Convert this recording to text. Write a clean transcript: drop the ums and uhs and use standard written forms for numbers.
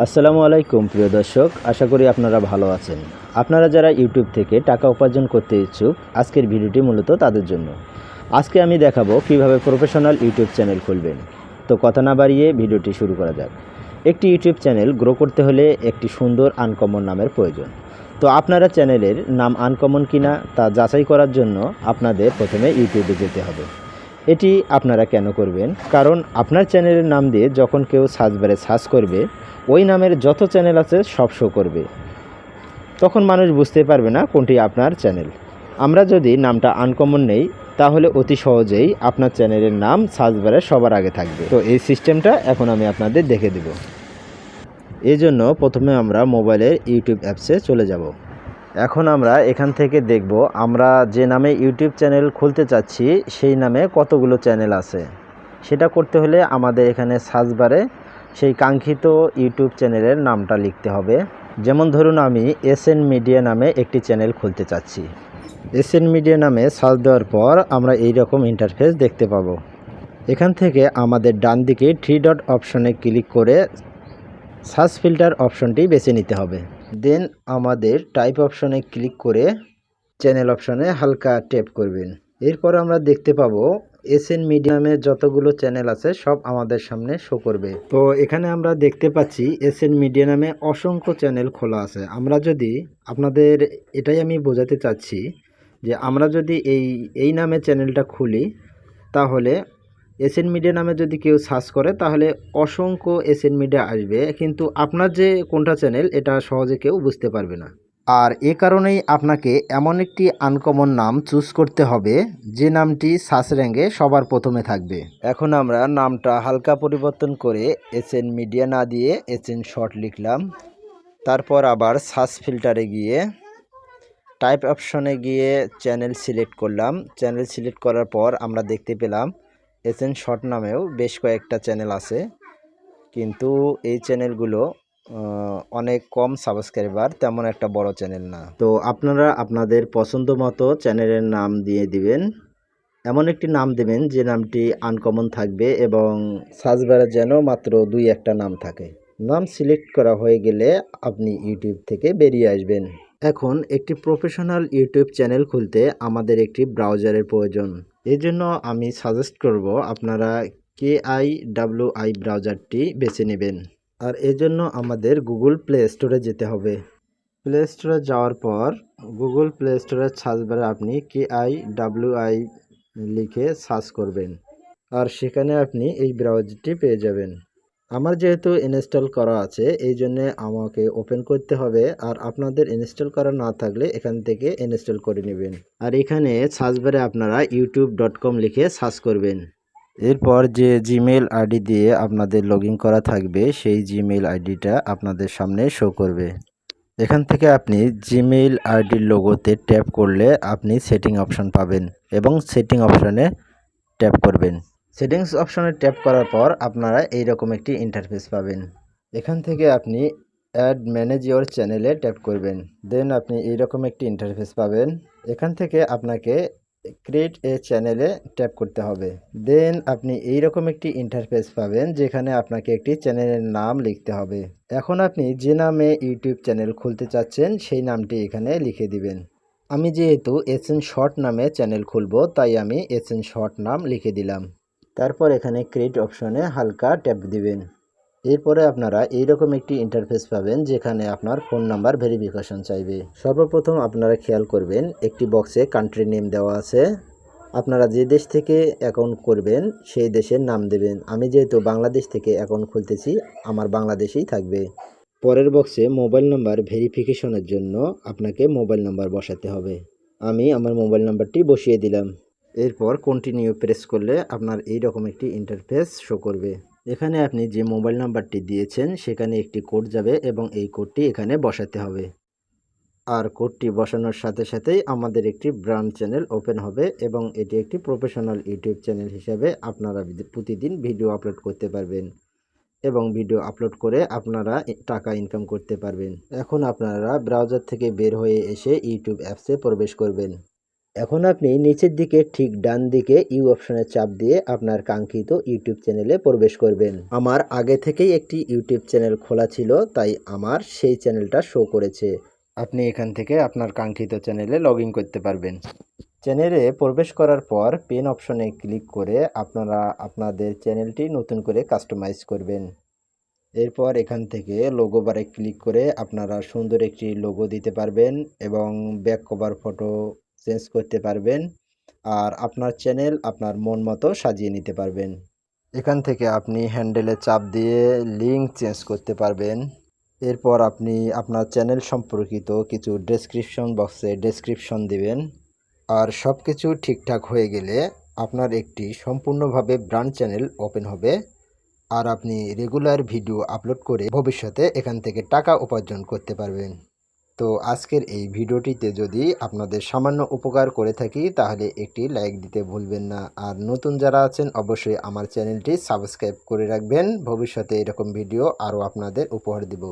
আসসালামু আলাইকুম প্রিয় দর্শক, আশা করি আপনারা ভালো আছেন। আপনারা যারা ইউটিউব থেকে টাকা উপার্জন করতে ইচ্ছুক, আজকের ভিডিওটি মূলত তাদের জন্য। আজকে আমি দেখাবো কিভাবে প্রফেশনাল ইউটিউব চ্যানেল খুলবেন। তো কথা না বাড়িয়ে ভিডিওটি শুরু করা যাক। একটি ইউটিউব চ্যানেল গ্রো করতে হলে একটি সুন্দর আনকমন নামের প্রয়োজন। তো আপনারা চ্যানেলের নাম আনকমন কিনা তা যাচাই করার জন্য আপনাদের প্রথমে ইউটিউবে যেতে হবে। এটি আপনারা কেন করবেন? কারণ আপনার চ্যানেলের নাম দিয়ে যখন কেউ সার্চ বারে সার্চ করবে, ওই নামের যত চ্যানেল আছে সব শো করবে। তখন মানুষ বুঝতে পারবে না কোনটি আপনার চ্যানেল। আমরা যদি নামটা আনকমন নেই, তাহলে অতি সহজেই আপনার চ্যানেলের নাম সার্চ বারে সবার আগে থাকবে। তো এই সিস্টেমটা এখন আমি আপনাদের দেখে দেব। এই জন্য প্রথমে আমরা মোবাইলের ইউটিউব অ্যাপসে চলে যাব। এখন আমরা এখান থেকে দেখব আমরা যে নামে ইউটিউব চ্যানেল খুলতে চাচ্ছি সেই নামে কতগুলো চ্যানেল আছে। সেটা করতে হলে আমাদের এখানে সার্চ বারে সেই কাঙ্ক্ষিত ইউটিউব চ্যানেলের নামটা লিখতে হবে। যেমন ধরুন আমি এসএন মিডিয়া নামে একটি চ্যানেল খুলতে চাচ্ছি। এসএন মিডিয়া নামে সার্চ দেওয়ার পর আমরা এই রকম ইন্টারফেস দেখতে পাবো। এখান থেকে আমাদের ডান দিকে 3 ডট অপশনে ক্লিক করে সার্চ ফিল্টার অপশনটি বেছে নিতে হবে। দেন আমাদের টাইপ অপশনে ক্লিক করে চ্যানেল অপশনে হালকা ট্যাপ করবেন। এরপর আমরা দেখতে পাবো এসএন মিডিয়ামে যতগুলো চ্যানেল আছে সব আমাদের সামনে শো করবে। তো এখানে আমরা দেখতে পাচ্ছি এসএন মিডিয়া নামে অসংখ্য চ্যানেল খোলা আছে। আমরা যদি আপনাদের এটাই আমি বোঝাতে চাচ্ছি যে আমরা যদি এই নামে চ্যানেলটা খুলি, তাহলে এসএন মিডিয়া নামে যদি কেউ সার্চ করে তাহলে অসংখ্য এসএন মিডিয়া আসবে, কিন্তু আপনার যে কোনটা চ্যানেল এটা সহজে কেউ বুঝতে পারবে না। আর এ কারণেই আপনাকে এমন একটি আনকমন নাম চুজ করতে হবে যে নামটি সার্চ র্যাঙ্কে সবার প্রথমে থাকবে। এখন আমরা নামটা হালকা পরিবর্তন করে এসএন মিডিয়া না দিয়ে এসএন শর্ট লিখলাম। তারপর আবার সার্চ ফিল্টারে গিয়ে টাইপ অপশনে গিয়ে চ্যানেল সিলেক্ট করলাম। চ্যানেল সিলেক্ট করার পর আমরা দেখতে পেলাম এসএন শর্ট নামেও বেশ কয়েকটা চ্যানেল আছে, কিন্তু এই চ্যানেলগুলো অনেক কম সাবস্ক্রাইবার, তেমন একটা বড় চ্যানেল না। তো আপনারা আপনাদের পছন্দ মতো চ্যানেলের নাম দিয়ে দিবেন। এমন একটি নাম দেবেন যে নামটি আনকমন থাকবে এবং সার্চ বারে যেন মাত্র 2-1টা নাম থাকে। নাম সিলেক্ট করা হয়ে গেলে আপনি ইউটিউব থেকে বেরিয়ে আসবেন। এখন একটি প্রফেশনাল ইউটিউব চ্যানেল খুলতে আমাদের একটি ব্রাউজারের প্রয়োজন। এই জন্য আমি সাজেস্ট করব আপনারা KIWI ব্রাউজারটি বেছে নেবেন। আর এজন্য আমাদের গুগল প্লে স্টোরে যেতে হবে। প্লে স্টোরে যাওয়ার পর গুগল প্লে স্টোরের সার্চ বারে আপনি KIWI লিখে সার্চ করবেন, আর সেখানে আপনি এই ব্রাউজারটি পেয়ে যাবেন। আমার যেহেতু ইনস্টল করা আছে এই জন্যে আমাকে ওপেন করতে হবে, আর আপনাদের ইনস্টল করা না থাকলে এখান থেকে ইনস্টল করে নেবেন। আর এখানে সার্চ বারে আপনারা youtube.com লিখে সার্চ করবেন। এরপর যে জিমেইল আইডি দিয়ে আপনাদের লগ ইন করা থাকবে সেই জিমেইল আইডিটা আপনাদের সামনে শো করবে। এখান থেকে আপনি জিমেইল আইডির লোগোতে ট্যাপ করলে আপনি সেটিং অপশন পাবেন এবং সেটিং অপশনে ট্যাপ করবেন। সেটিংস অপশনে ট্যাপ করার পর আপনারা এইরকম একটি ইন্টারফেস পাবেন। এখান থেকে আপনি অ্যাড ম্যানেজ ইওর চ্যানেলে ট্যাপ করবেন। দেন আপনি এইরকম একটি ইন্টারফেস পাবেন। এখান থেকে আপনাকে ক্রিয়েট এ চ্যানেলে ট্যাপ করতে হবে। দেন আপনি এইরকম একটি ইন্টারফেস পাবেন যেখানে আপনাকে একটি চ্যানেলের নাম লিখতে হবে। এখন আপনি যে নামে ইউটিউব চ্যানেল খুলতে চাচ্ছেন সেই নামটি এখানে লিখে দিবেন। আমি যেহেতু এসএন শর্ট নামে চ্যানেল খুলব, তাই আমি এসএন শর্ট নাম লিখে দিলাম। তারপর এখানে ক্রিয়েট অপশনে হালকা ট্যাপ দিবেন। এরপরে আপনারা এইরকম একটি ইন্টারফেস পাবেন যেখানে আপনার ফোন নাম্বার ভেরিফিকেশন চাইবে। সর্বপ্রথম আপনারা খেয়াল করবেন একটি বক্সে কান্ট্রি নেম দেওয়া আছে। আপনারা যে দেশ থেকে অ্যাকাউন্ট করবেন সেই দেশের নাম দেবেন। আমি যেহেতু বাংলাদেশ থেকে অ্যাকাউন্ট খুলতেছি, আমার বাংলাদেশেই থাকবে। পরের বক্সে মোবাইল নাম্বার ভেরিফিকেশনের জন্য আপনাকে মোবাইল নাম্বার বসাতে হবে। আমি আমার মোবাইল নাম্বারটি বসিয়ে দিলাম। এরপর কন্টিনিউ প্রেস করলে আপনার এই রকম একটি ইন্টারফেস শো করবে। এখানে আপনি যে মোবাইল নাম্বারটি দিয়েছেন সেখানে একটি কোড যাবে এবং এই কোডটি এখানে বসাতে হবে। আর কোডটি বসানোর সাথে সাথেই আমাদের একটি ব্র্যান্ড চ্যানেল ওপেন হবে এবং এটি একটি প্রফেশনাল ইউটিউব চ্যানেল হিসাবে আপনারা প্রতিদিন ভিডিও আপলোড করতে পারবেন এবং ভিডিও আপলোড করে আপনারা টাকা ইনকাম করতে পারবেন। এখন আপনারা ব্রাউজার থেকে বের হয়ে এসে ইউটিউব অ্যাপসে প্রবেশ করবেন। এখন আপনি নিচের দিকে ঠিক ডান দিকে ইউ অপশনে চাপ দিয়ে আপনার কাঙ্ক্ষিত ইউটিউব চ্যানেলে প্রবেশ করবেন। আমার আগে থেকেই একটি ইউটিউব চ্যানেল খোলা ছিল, তাই আমার সেই চ্যানেলটা শো করেছে। আপনি এখান থেকে আপনার কাঙ্ক্ষিত চ্যানেলে লগ ইন করতে পারবেন। চ্যানেলে প্রবেশ করার পর পেন অপশনে ক্লিক করে আপনারা আপনাদের চ্যানেলটি নতুন করে কাস্টমাইজ করবেন। এরপর এখান থেকে লোগো বারে ক্লিক করে আপনারা সুন্দর একটি লোগো দিতে পারবেন এবং ব্যাক কভার ফটো চেঞ্জ করতে পারবেন। আর আপনার চ্যানেল আপনার মন মতো সাজিয়ে নিতে পারবেন। এখান থেকে আপনি হ্যান্ডেলে চাপ দিয়ে লিঙ্ক চেঞ্জ করতে পারবেন। এরপর আপনি আপনার চ্যানেল সম্পর্কিত কিছু ডেসক্রিপশন বক্সে ডেসক্রিপশন দিবেন। আর সব কিছু ঠিকঠাক হয়ে গেলে আপনার একটি সম্পূর্ণভাবে ব্র্যান্ড চ্যানেল ওপেন হবে। আর আপনি রেগুলার ভিডিও আপলোড করে ভবিষ্যতে এখান থেকে টাকা উপার্জন করতে পারবেন। তো আজকের এই ভিডিওটিতে যদি আপনাদের সামান্য উপকার করে থাকি তাহলে একটি লাইক দিতে ভুলবেন না। আর নতুন যারা আছেন অবশ্যই আমার চ্যানেলটি সাবস্ক্রাইব করে রাখবেন। ভবিষ্যতে এরকম ভিডিও আরও আপনাদের উপহার দিব।